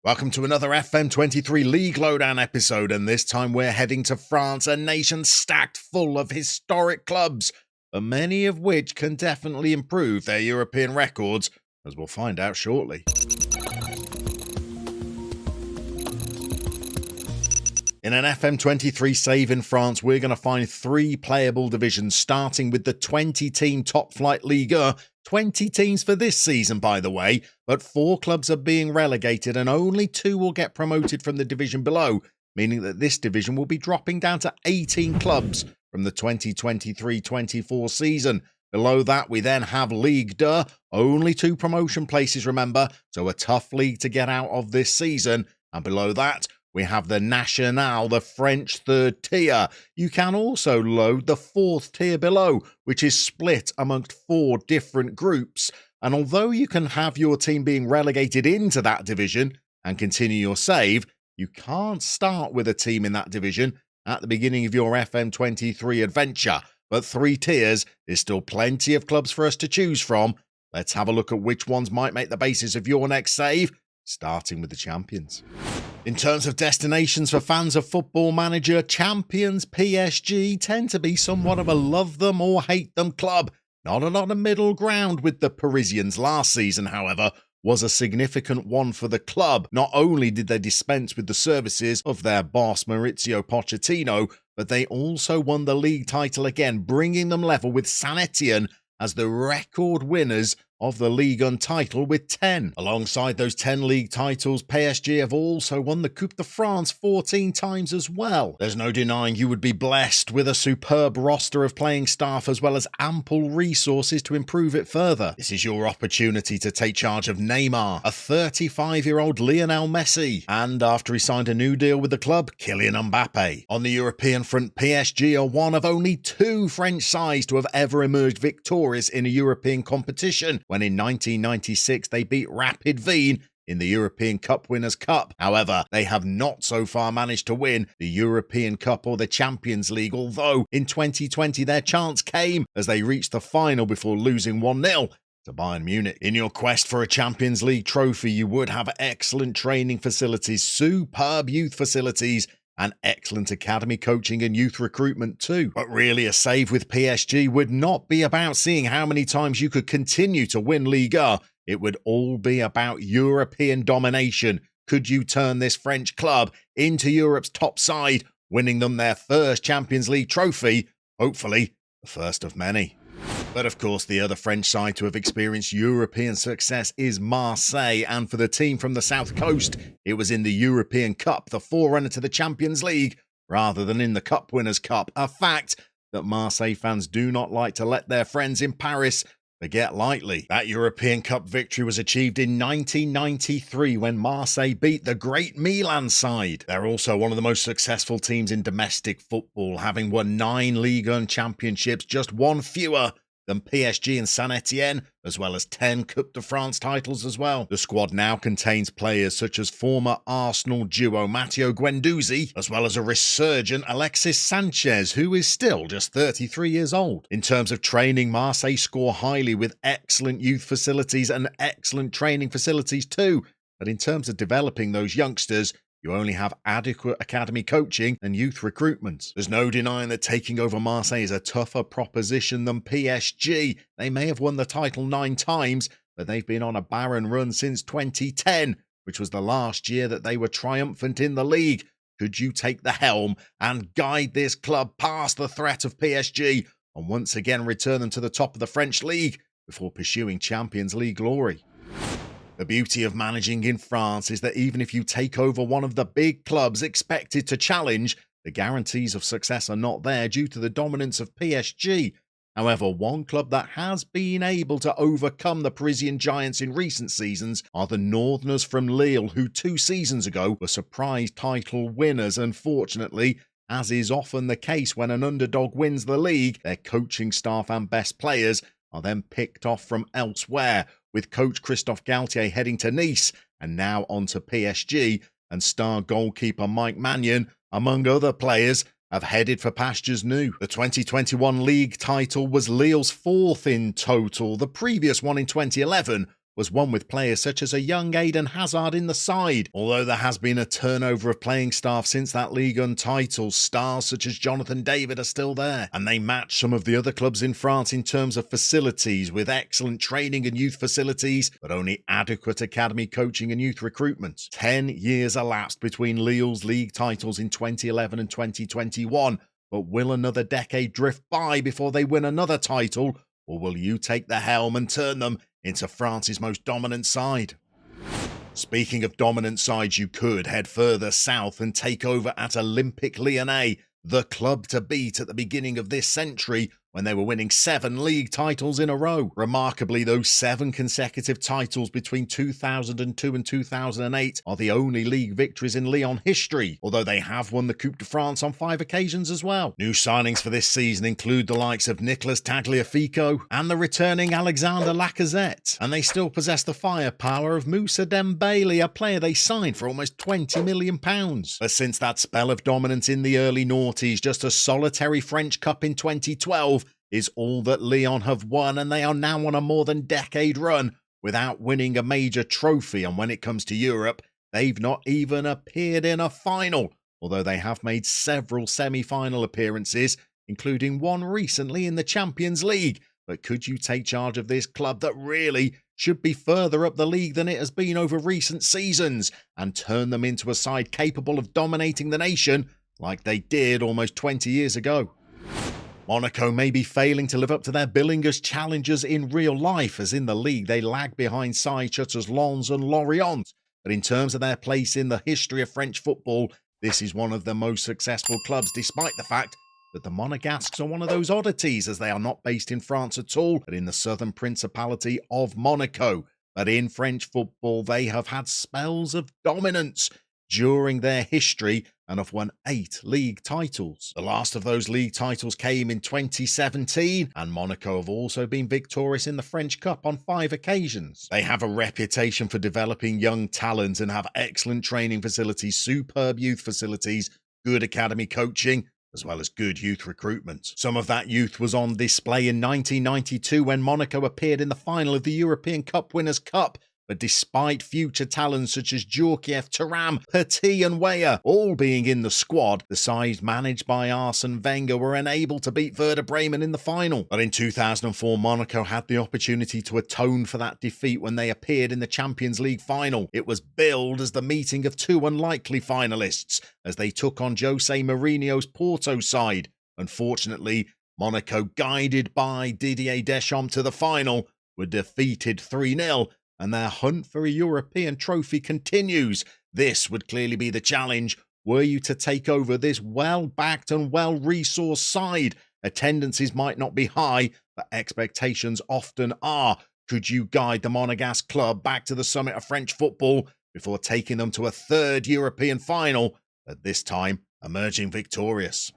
Welcome to another FM23 League Lowdown episode, and this time we're heading to France, a nation stacked full of historic clubs, but many of which can definitely improve their European records, as we'll find out shortly. In an FM23 save in France, we're going to find three playable divisions, starting with the 20-team top-flight Ligue 1. 20 teams for this season, by the way, but 4 clubs are being relegated and only 2 will get promoted from the division below, meaning that this division will be dropping down to 18 clubs from the 2023-24 season. Below that, we then have Ligue 2, only 2 promotion places, remember, so a tough league to get out of this season. And below that, we have the National, the French third tier. You can also load the 4th tier below, which is split amongst 4 different groups. And although you can have your team being relegated into that division and continue your save, you can't start with a team in that division at the beginning of your FM23 adventure. But 3 tiers is still plenty of clubs for us to choose from. Let's have a look at which ones might make the basis of your next save, starting with the champions. In terms of destinations for fans of Football Manager, champions PSG tend to be somewhat of a love them or hate them club. Not a lot of middle ground with the Parisians. Last season, however, was a significant one for the club. Not only did they dispense with the services of their boss Maurizio Pochettino, but they also won the league title again, bringing them level with Saint-Etienne as the record winners of the Ligue 1 title with 10. Alongside those 10 league titles, PSG have also won the Coupe de France 14 times as well. There's no denying you would be blessed with a superb roster of playing staff as well as ample resources to improve it further. This is your opportunity to take charge of Neymar, a 35-year-old Lionel Messi, and after he signed a new deal with the club, Kylian Mbappe. On the European front, PSG are one of only 2 French sides to have ever emerged victorious in a European competition, when in 1996 they beat Rapid Wien in the European Cup Winners' Cup. However, they have not so far managed to win the European Cup or the Champions League, although in 2020 their chance came as they reached the final before losing 1-0 to Bayern Munich. In your quest for a Champions League trophy, you would have excellent training facilities, superb youth facilities, and excellent academy coaching and youth recruitment too. But really, a save with PSG would not be about seeing how many times you could continue to win Ligue 1. It would all be about European domination. Could you turn this French club into Europe's top side, winning them their first Champions League trophy? Hopefully, the first of many. But of course, the other French side to have experienced European success is Marseille, and for the team from the south coast, it was in the European Cup, the forerunner to the Champions League, rather than in the Cup Winners' Cup, a fact that Marseille fans do not like to let their friends in Paris forget lightly. That European Cup victory was achieved in 1993 when Marseille beat the great Milan side. They're also one of the most successful teams in domestic football, having won 9 Ligue 1 championships, just 1 fewer than PSG and Saint-Etienne, as well as 10 Coupe de France titles as well. The squad now contains players such as former Arsenal duo Matteo Guendouzi, as well as a resurgent Alexis Sanchez, who is still just 33 years old. In terms of training, Marseille score highly with excellent youth facilities and excellent training facilities too. But in terms of developing those youngsters, you only have adequate academy coaching and youth recruitment. There's no denying that taking over Marseille is a tougher proposition than PSG. They may have won the title 9 times, but they've been on a barren run since 2010, which was the last year that they were triumphant in the league. Could you take the helm and guide this club past the threat of PSG and once again return them to the top of the French league before pursuing Champions League glory? The beauty of managing in France is that even if you take over one of the big clubs expected to challenge, the guarantees of success are not there due to the dominance of PSG. However, one club that has been able to overcome the Parisian giants in recent seasons are the Northerners from Lille, who 2 seasons ago were surprise title winners. Unfortunately, as is often the case when an underdog wins the league, their coaching staff and best players are then picked off from elsewhere, with coach Christophe Galtier heading to Nice and now on to PSG, and star goalkeeper Mike Maignan, among other players, have headed for pastures new. The 2021 league title was Lille's 4th in total. The previous one in 2011 was one with players such as a young Eden Hazard in the side. Although there has been a turnover of playing staff since that Ligue 1 title, stars such as Jonathan David are still there, and they match some of the other clubs in France in terms of facilities, with excellent training and youth facilities, but only adequate academy coaching and youth recruitment. 10 years elapsed between Lille's league titles in 2011 and 2021, but will another decade drift by before they win another title, or will you take the helm and turn them into France's most dominant side? Speaking of dominant sides, you could head further south and take over at Olympique Lyonnais, the club to beat at the beginning of this century when they were winning 7 league titles in a row. Remarkably, those 7 consecutive titles between 2002 and 2008 are the only league victories in Lyon history, although they have won the Coupe de France on 5 occasions as well. New signings for this season include the likes of Nicolas Tagliafico and the returning Alexander Lacazette, and they still possess the firepower of Moussa Dembele, a player they signed for almost £20 million. But since that spell of dominance in the early noughties, just a solitary French Cup in 2012 is all that Lyon have won, and they are now on a more than decade run without winning a major trophy, and when it comes to Europe, they've not even appeared in a final, although they have made several semi-final appearances, including one recently in the Champions League. But could you take charge of this club that really should be further up the league than it has been over recent seasons, and turn them into a side capable of dominating the nation like they did almost 20 years ago? Monaco may be failing to live up to their billing as challengers in real life, as in the league they lag behind sides such as Lens and Lorient. But in terms of their place in the history of French football, this is one of the most successful clubs, despite the fact that the Monegasques are one of those oddities, as they are not based in France at all, but in the southern principality of Monaco. But in French football, they have had spells of dominance during their history and have won 8 league titles. The last of those league titles came in 2017, and Monaco have also been victorious in the French Cup on 5 occasions. They have a reputation for developing young talent and have excellent training facilities, superb youth facilities, good academy coaching, as well as good youth recruitment. Some of that youth was on display in 1992 when Monaco appeared in the final of the European Cup Winners' Cup. But despite future talents such as Djorkaeff, Thuram, Petit and Weah all being in the squad, the side managed by Arsene Wenger were unable to beat Werder Bremen in the final. But in 2004, Monaco had the opportunity to atone for that defeat when they appeared in the Champions League final. It was billed as the meeting of 2 unlikely finalists, as they took on Jose Mourinho's Porto side. Unfortunately, Monaco, guided by Didier Deschamps to the final, were defeated 3-0, and their hunt for a European trophy continues. This would clearly be the challenge were you to take over this well-backed and well-resourced side. Attendances might not be high, but expectations often are. Could you guide the Monegasque club back to the summit of French football before taking them to a 3rd European final, at this time emerging victorious?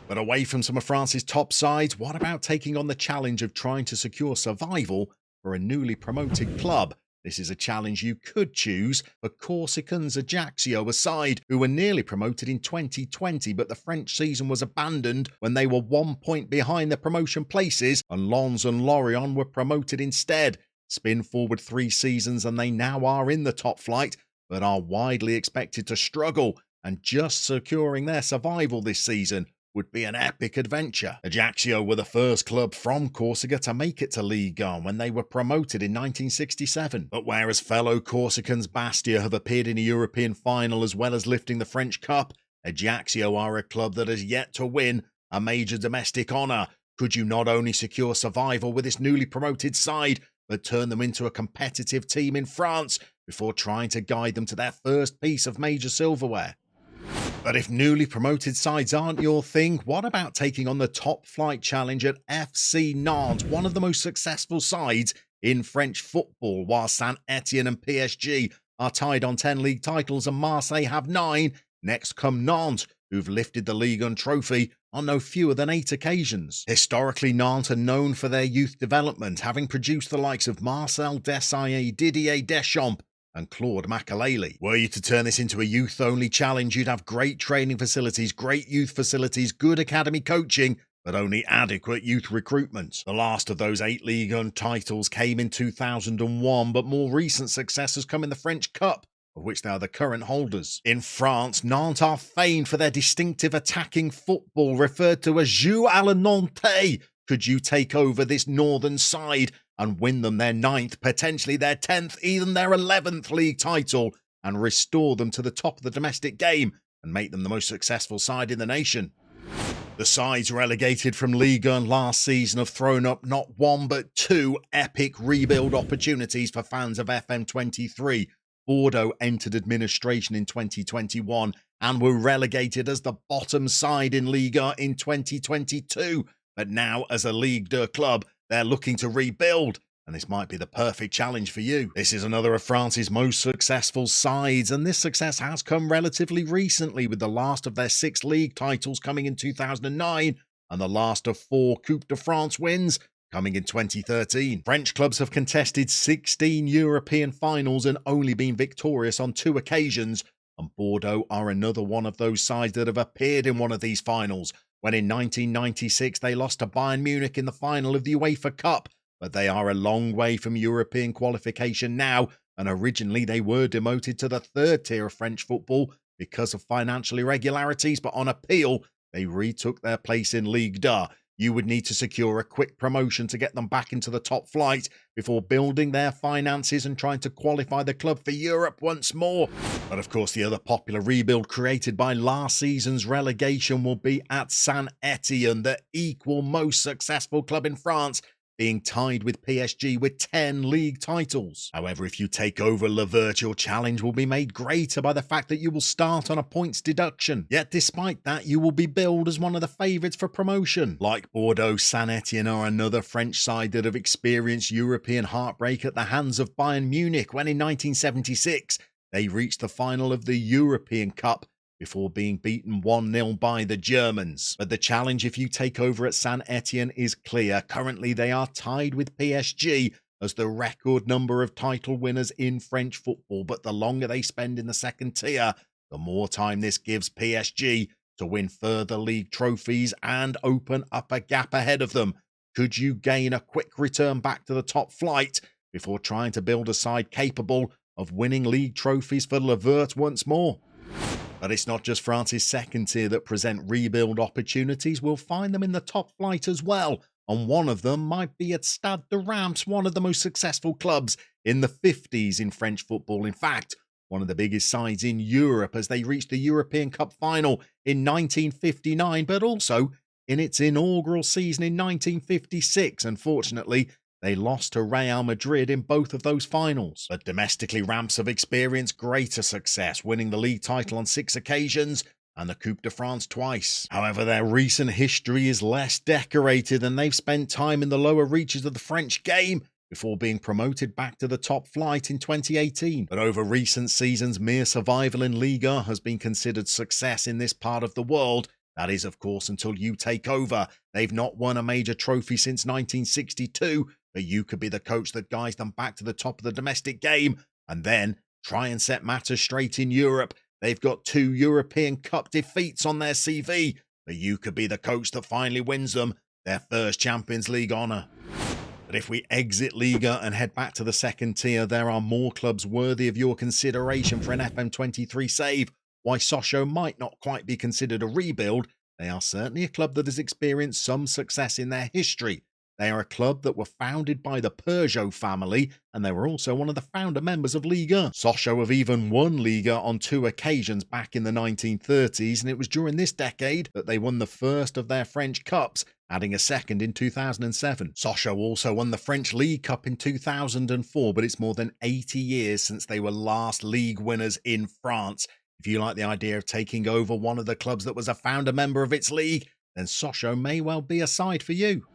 But away from some of France's top sides, what about taking on the challenge of trying to secure survival for a newly promoted club? This is a challenge you could choose for Corsican's Ajaccio, a side who were nearly promoted in 2020, but the French season was abandoned when they were 1 point behind the promotion places, and Lens and Lorient were promoted instead. Spin forward 3 seasons and they now are in the top flight, but are widely expected to struggle, and just securing their survival this season would be an epic adventure. Ajaccio were the first club from Corsica to make it to Ligue 1 when they were promoted in 1967. But whereas fellow Corsicans Bastia have appeared in a European final as well as lifting the French Cup, Ajaccio are a club that has yet to win a major domestic honour. Could you not only secure survival with this newly promoted side, but turn them into a competitive team in France before trying to guide them to their first piece of major silverware? But if newly promoted sides aren't your thing, what about taking on the top flight challenge at FC Nantes, one of the most successful sides in French football? While Saint-Etienne and PSG are tied on 10 league titles and Marseille have 9, next come Nantes, who've lifted the Ligue 1 trophy on no fewer than 8 occasions. Historically, Nantes are known for their youth development, having produced the likes of Marcel Desailly, Didier Deschamps, and Claude Makelele. Were you to turn this into a youth-only challenge, you'd have great training facilities, great youth facilities, good academy coaching, but only adequate youth recruitment. The last of those 8 Ligue 1 titles came in 2001, but more recent success has come in the French Cup, of which they are the current holders. In France, Nantes are famed for their distinctive attacking football, referred to as jeu à la Nantais. Could you take over this northern side and win them their 9th, potentially their 10th, even their 11th league title, and restore them to the top of the domestic game and make them the most successful side in the nation? The sides relegated from Ligue 1 last season have thrown up not one but 2 epic rebuild opportunities for fans of FM23. Bordeaux entered administration in 2021 and were relegated as the bottom side in Ligue 1 in 2022. But now, as a Ligue 2 club, they're looking to rebuild, and this might be the perfect challenge for you. This is another of France's most successful sides, and this success has come relatively recently, with the last of their 6 league titles coming in 2009 and the last of 4 Coupe de France wins coming in 2013. French clubs have contested 16 European finals and only been victorious on 2 occasions, and Bordeaux are another one of those sides that have appeared in one of these finals, when in 1996 they lost to Bayern Munich in the final of the UEFA Cup. But they are a long way from European qualification now, and originally they were demoted to the 3rd tier of French football because of financial irregularities, but on appeal, they retook their place in Ligue 2. You would need to secure a quick promotion to get them back into the top flight before building their finances and trying to qualify the club for Europe once more. But of course, the other popular rebuild created by last season's relegation will be at Saint-Etienne, the equal most successful club in France, being tied with PSG with 10 league titles. However, if you take over Levert, your challenge will be made greater by the fact that you will start on a points deduction. Yet despite that, you will be billed as one of the favourites for promotion. Like Bordeaux, Saint-Etienne are another French side that have experienced European heartbreak at the hands of Bayern Munich when in 1976 they reached the final of the European Cup before being beaten 1-0 by the Germans. But the challenge if you take over at Saint-Etienne is clear. Currently they are tied with PSG as the record number of title winners in French football, but the longer they spend in the 2nd tier, the more time this gives PSG to win further league trophies and open up a gap ahead of them. Could you gain a quick return back to the top flight before trying to build a side capable of winning league trophies for Levert once more? But it's not just France's 2nd tier that present rebuild opportunities. We'll find them in the top flight as well, and one of them might be at Stade de Reims, one of the most successful clubs in the 50s in French football. In fact, one of the biggest sides in Europe, as they reached the European Cup final in 1959, but also in its inaugural season in 1956. Unfortunately, they lost to Real Madrid in both of those finals. But domestically, Reims have experienced greater success, winning the league title on 6 occasions and the Coupe de France twice. However, their recent history is less decorated, and they've spent time in the lower reaches of the French game before being promoted back to the top flight in 2018. But over recent seasons, mere survival in Ligue 1 has been considered success in this part of the world. That is, of course, until you take over. They've not won a major trophy since 1962, but you could be the coach that guides them back to the top of the domestic game and then try and set matters straight in Europe. They've got 2 European Cup defeats on their CV, but you could be the coach that finally wins them their first Champions League honour. But if we exit Liga and head back to the 2nd tier, there are more clubs worthy of your consideration for an FM23 save. Why Sochaux might not quite be considered a rebuild, they are certainly a club that has experienced some success in their history. They are a club that were founded by the Peugeot family, and they were also one of the founder members of Ligue 1. Sochaux have even won Ligue 1 on 2 occasions back in the 1930s, and it was during this decade that they won the first of their French Cups, adding a second in 2007. Sochaux also won the French League Cup in 2004, but it's more than 80 years since they were last league winners in France. If you like the idea of taking over one of the clubs that was a founder member of its league, then Sochaux may well be a side for you.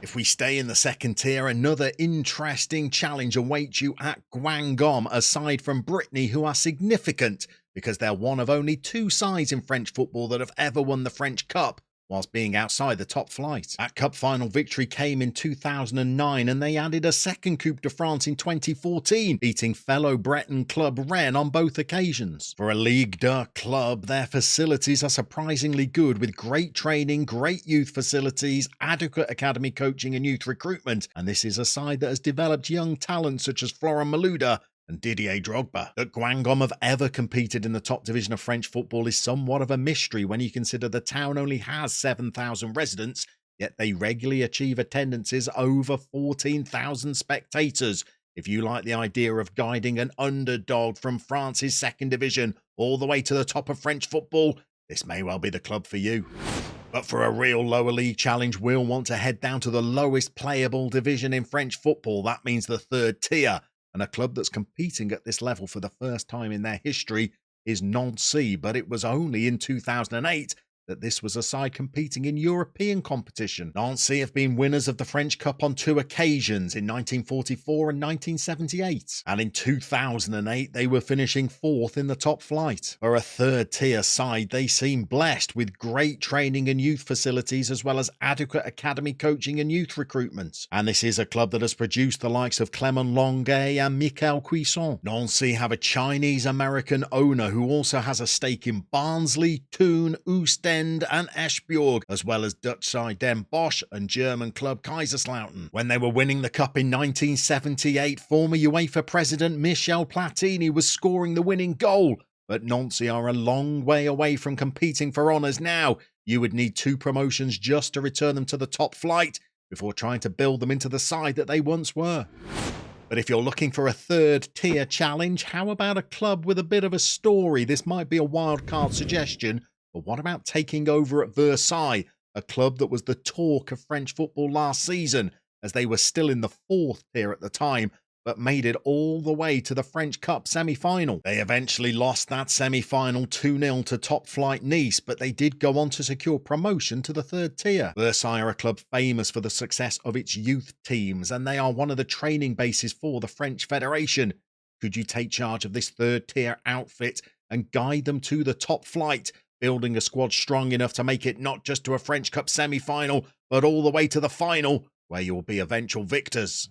If we stay in the 2nd tier, another interesting challenge awaits you at Guingamp, aside from Brittany, who are significant because they're one of only 2 sides in French football that have ever won the French Cup, whilst being outside the top flight. That cup final victory came in 2009 and they added a second Coupe de France in 2014, beating fellow Breton club Rennes on both occasions. For a Ligue 2 club, their facilities are surprisingly good with great training, great youth facilities, adequate academy coaching and youth recruitment, and this is a side that has developed young talents such as Florent Malouda and Didier Drogba. That Guingamp have ever competed in the top division of French football is somewhat of a mystery when you consider the town only has 7,000 residents, yet they regularly achieve attendances over 14,000 spectators. If you like the idea of guiding an underdog from France's second division all the way to the top of French football, this may well be the club for you. But for a real lower league challenge, we'll want to head down to the lowest playable division in French football. That means the third tier. And a club that's competing at this level for the first time in their history is Nantes, but it was only in 2008 that this was a side competing in European competition. Nantes have been winners of the French Cup on two occasions, in 1944 and 1978. And in 2008, they were finishing fourth in the top flight. For a third-tier side, they seem blessed with great training and youth facilities, as well as adequate academy coaching and youth recruitment. And this is a club that has produced the likes of Clément Longuet and Michael Cuisson. Nantes have a Chinese-American owner who also has a stake in Barnsley, Thun, Oostende, and Eschborg, as well as Dutch side Den Bosch and German club Kaiserslautern. When they were winning the cup in 1978, former UEFA president Michel Platini was scoring the winning goal, but Nantes are a long way away from competing for honours now. You would need 2 promotions just to return them to the top flight before trying to build them into the side that they once were. But if you're looking for a third-tier challenge, how about a club with a bit of a story? This might be a wildcard suggestion. But what about taking over at Versailles, a club that was the talk of French football last season, as they were still in the 4th tier at the time, but made it all the way to the French Cup semi-final. They eventually lost that semi-final 2-0 to top flight Nice, but they did go on to secure promotion to the 3rd tier. Versailles are a club famous for the success of its youth teams, and they are one of the training bases for the French Federation. Could you take charge of this 3rd tier outfit and guide them to the top flight, building a squad strong enough to make it not just to a French Cup semi-final, but all the way to the final, where you'll be eventual victors?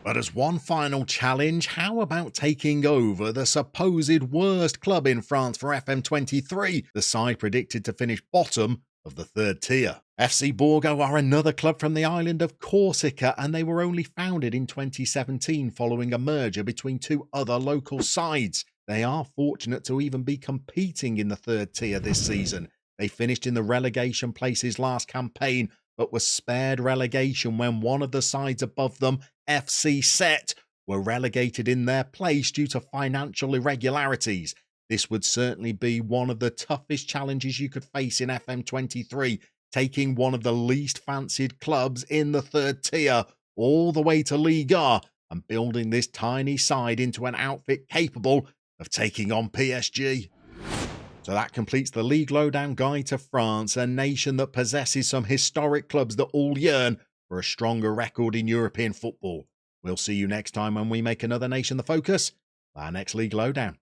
But as one final challenge, how about taking over the supposed worst club in France for FM23, the side predicted to finish bottom of the 3rd tier? FC Borgo are another club from the island of Corsica, and they were only founded in 2017 following a merger between 2 other local sides. They are fortunate to even be competing in the 3rd tier this season. They finished in the relegation places last campaign, but were spared relegation when one of the sides above them, FC Set, were relegated in their place due to financial irregularities. This would certainly be one of the toughest challenges you could face in FM23, taking one of the least fancied clubs in the 3rd tier all the way to Ligue 1 and building this tiny side into an outfit capable of taking on PSG. So that completes the League Lowdown guide to France, a nation that possesses some historic clubs that all yearn for a stronger record in European football. We'll see you next time when we make another nation the focus of our next League Lowdown.